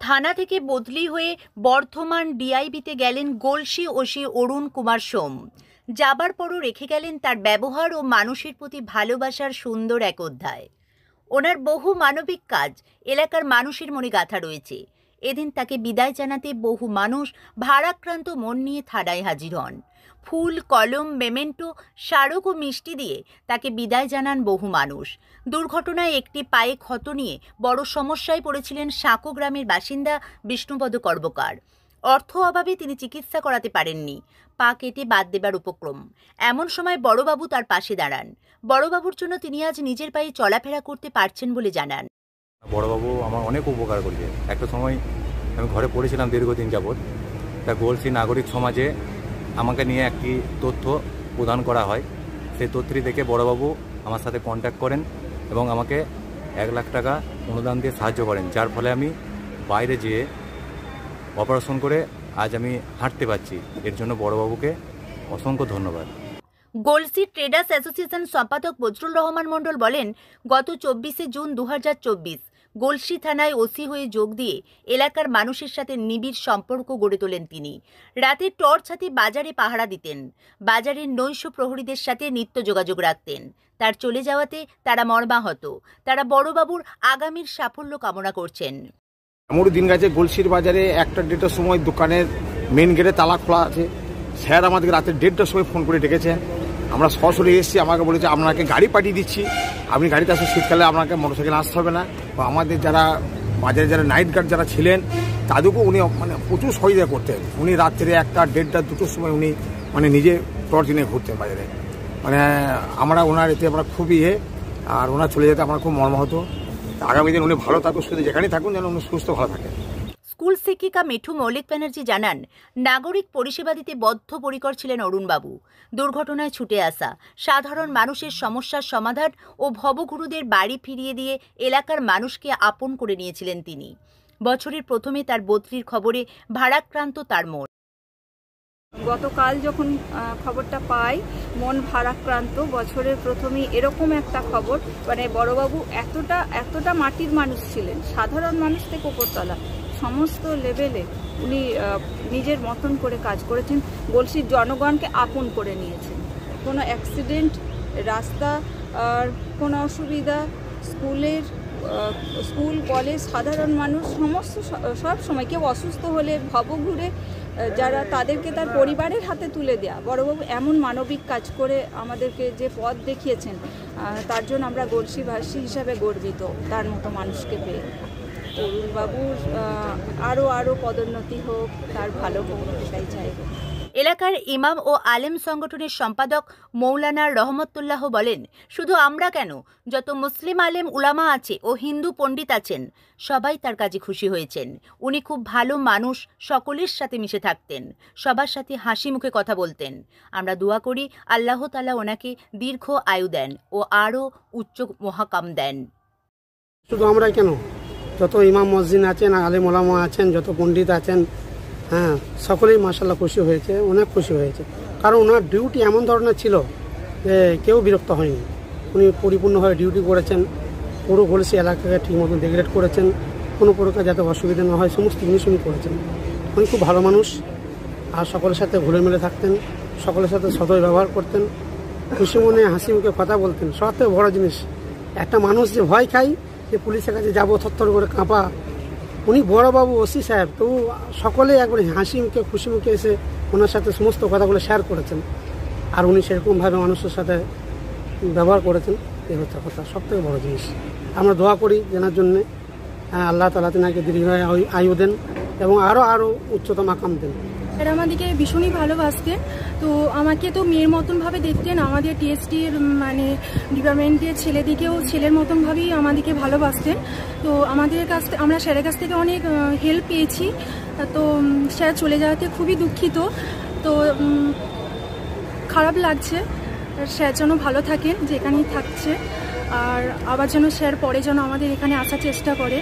থানা থেকে বদলি হয়ে বর্ধমান ডিআইবিতে গেলেন গলসি ওসি অরুণ কুমার সোম। যাবার পরও রেখে গেলেন তার ব্যবহার ও মানুষের প্রতি ভালোবাসার সুন্দর এক অধ্যায়। ওনার বহু মানবিক কাজ এলাকার মানুষের মনে গাঁথা রয়েছে। এদিন তাকে বিদায় জানাতে বহু মানুষ ভারাক্রান্ত মন নিয়ে থানায় হাজির হন। ফুল, কলম, মেমেন্টো, স্মারক ও মিষ্টি দিয়ে তাকে বিদায় জানান বহু মানুষ। দুর্ঘটনায় একটি পায়ে ক্ষত নিয়ে বড় সমস্যায় পড়েছিলেন সাঁকো গ্রামের বাসিন্দা বিষ্ণুপদ কর্মকার। অর্থ অভাবে তিনি চিকিৎসা করাতে পারেননি, পা কেটে বাদ দেবার উপক্রম। এমন সময় বড়বাবু তার পাশে দাঁড়ান। বড়বাবুর জন্য তিনি আজ নিজের পায়ে চলাফেরা করতে পারছেন বলে জানান। বড়বাবু আমার অনেক উপকার করেছে। একটা সময় আমি ঘরে পড়েছিলাম দীর্ঘদিন যাবৎ। তা গলসি নাগরিক সমাজে আমাকে নিয়ে একটি তথ্য প্রদান করা হয়। সেই তথ্যটি দেখে বড়বাবু আমার সাথে কন্ট্যাক্ট করেন এবং আমাকে 1 লাখ টাকা অনুদান দিয়ে সাহায্য করেন, যার ফলে আমি বাইরে যেয়ে অপারেশন করে আজ আমি হাঁটতে পারছি। এর জন্য বড়বাবুকে অসংখ্য ধন্যবাদ। গলসি ট্রেডার্স অ্যাসোসিয়েশন সম্পাদক বজরুল রহমান মণ্ডল বলেন, গত 24শে জুন 2024 গলসি থানায় ওসি হয়ে যোগ দিয়ে এলাকার মানুষের সাথে নিবিড় সম্পর্ক গড়ে তোলেন তিনি। রাতে টর্চ হাতে বাজারে পাহারা দিতেন। বাজারের নৈশ প্রহরীদের সাথে নিত্য যোগাযোগ রাখতেন। তার চলে যাওয়াতে তারা মর্মাহত। তারা বড়বাবুর আগামীর সাফল্য কামনা করছেন। আমার দিন গেছে গলসির বাজারে 1টা-1:30টার সময় দোকানের মেন গেটে তালা খোলা আছে। স্যার আমাদেরকে রাতে 1:30টার সময় ফোন করে ডেকেছেন। আমরা সরাসরি এসেছি। আমাকে বলেছে আপনাকে গাড়ি পাঠিয়ে দিচ্ছি, আপনি গাড়িতে আসলে শীতকালে আপনাকে মোটরসাইকেল আসতে হবে না। বা আমাদের যারা বাজারে যারা নাইট গার্ড যারা ছিলেন তাদেরকেও উনি প্রচুর সহযোগিতা করতেন। উনি রাত্রে 1টা, 1:30, 2টোর সময় উনি নিজে টর্চ নিয়ে ঘুরতেন বাজারে। আমরা ওনার এতে আমরা খুবই আর ওনার চলে যেতে আমার খুব মর্মাহত। আগামী দিন উনি ভালো থাকুন, শুধু যেখানেই থাকুন যেন উনি সুস্থ ভালো থাকেন। স্কুল শিক্ষিকা মিঠু মৌলিক ব্যানার্জি জানান, নাগরিক পরিষেবা দিতে বদ্ধপরিকর ছিলেন অরুণবাবু। দুর্ঘটনায় ছুটে আসা সাধারণ মানুষের সমস্যার সমাধান ও ভবঘুরুদের বাড়ি ফিরিয়ে দিয়ে এলাকার মানুষকে আপন করে নিয়েছিলেন তিনি। বছরের প্রথমে তার বদলির খবরে ভারাক্রান্ত তার মন। গতকাল যখন খবরটা পাই মন ভারাক্রান্ত। বছরের প্রথমেই এরকম একটা খবর, বড়বাবু এতটা মাটির মানুষ ছিলেন, সাধারণ মানুষ থেকে উপরতলা সমস্ত লেভেলে উনি নিজের মতন করে কাজ করেছেন, গলসির জনগণকে আপন করে নিয়েছেন। কোনো অ্যাক্সিডেন্ট, রাস্তা আর কোনো অসুবিধা, স্কুল কলেজ সাধারণ মানুষ সব সময় কেউ অসুস্থ হলে ভবঘুরে যারা তাদেরকে তার পরিবারের হাতে তুলে দেয়া। বড়বাবু এমন মানবিক কাজ করে আমাদেরকে যে পথ দেখিয়েছেন, তার জন্য আমরা গলসিবাসী হিসাবে গর্বিত তার মতো মানুষকে পেয়ে। অরুণবাবুর আরও পদোন্নতি হোক, তার ভালো হোক, এটাই চাইব। এলাকার ইমাম ও আলেম সংগঠনের সম্পাদক মৌলানা রহমতুল্লাহ বলেন, শুধু আমরা কেন, যত মুসলিম আলেম উলামা আছে ও হিন্দু পণ্ডিত আছেন সবাই তার কাজে খুশি হয়েছেন। উনি খুব ভালো মানুষ, সকলের সাথে মিশে থাকতেন, সবার সাথে হাসি মুখে কথা বলতেন। আমরা দোয়া করি আল্লাহ তাআলা ওনাকে দীর্ঘ আয়ু দেন ও আরও উচ্চ মহাকাম দেন। শুধু আমরা কেন, যত ইমাম মসজিদ আছেন, আলেম ওলামা আছেন, যত পণ্ডিত আছেন, সকলেই মাশাআল্লাহ খুশি হয়েছে, অনেক খুশি হয়েছে। কারণ ওনার ডিউটি এমন ধরনের ছিল যে কেউ বিরক্ত হয়নি। উনি পরিপূর্ণভাবে ডিউটি করেছেন, পুরো গলসি এলাকাকে ঠিক মতো ডেকোরেট করেছেন, কোনো প্রকার যাতে অসুবিধা না হয় সমস্ত জিনিস উনি করেছেন। উনি খুব ভালো মানুষ আর সকলের সাথে ঘুরে মেলে থাকতেন, সকলের সাথে সদয় ব্যবহার করতেন, খুশি মনে হাসি মুখে কথা বলতেন। সব থেকে বড় জিনিস, একটা মানুষ যে ভয় খায় যে পুলিশের কাছে যাবো, থরথর করে কাঁপা, উনি বড়বাবু ওসি সাহেব তো সকলে একবারে হাসি মুখে খুশি মুখে এসে ওনার সাথে সমস্ত কথাগুলো শেয়ার করেছেন। আর উনি সেরকমভাবে মানুষের সাথে ব্যবহার করেছেন। এই হচ্ছে কথা, সব থেকে বড় জিনিস। আমরা দোয়া করি যেনার জন্যে আল্লাহ তাআলা তেনাকে দীর্ঘ আয়ু দেন এবং আরও উচ্চতম মাকাম দেন। এরা আমাদেরকে ভীষণই ভালোবাসতেন। তো আমাকে তো মেয়ের মতনভাবে দেখতেন। আমাদের টিএসটির ডিপার্টমেন্টের ছেলেদিকেও ছেলের মতনভাবেই আমাদেরকে ভালোবাসতেন। তো আমরা স্যারের কাছ থেকে অনেক হেল্প পেয়েছি। তো স্যার চলে যাওয়াতে খুবই দুঃখিত। তো খারাপ লাগছে। স্যার যেন ভালো থাকেন যেখানেই থাকছে, আর আবার যেন স্যার পরে যেন আমাদের এখানে আসার চেষ্টা করে।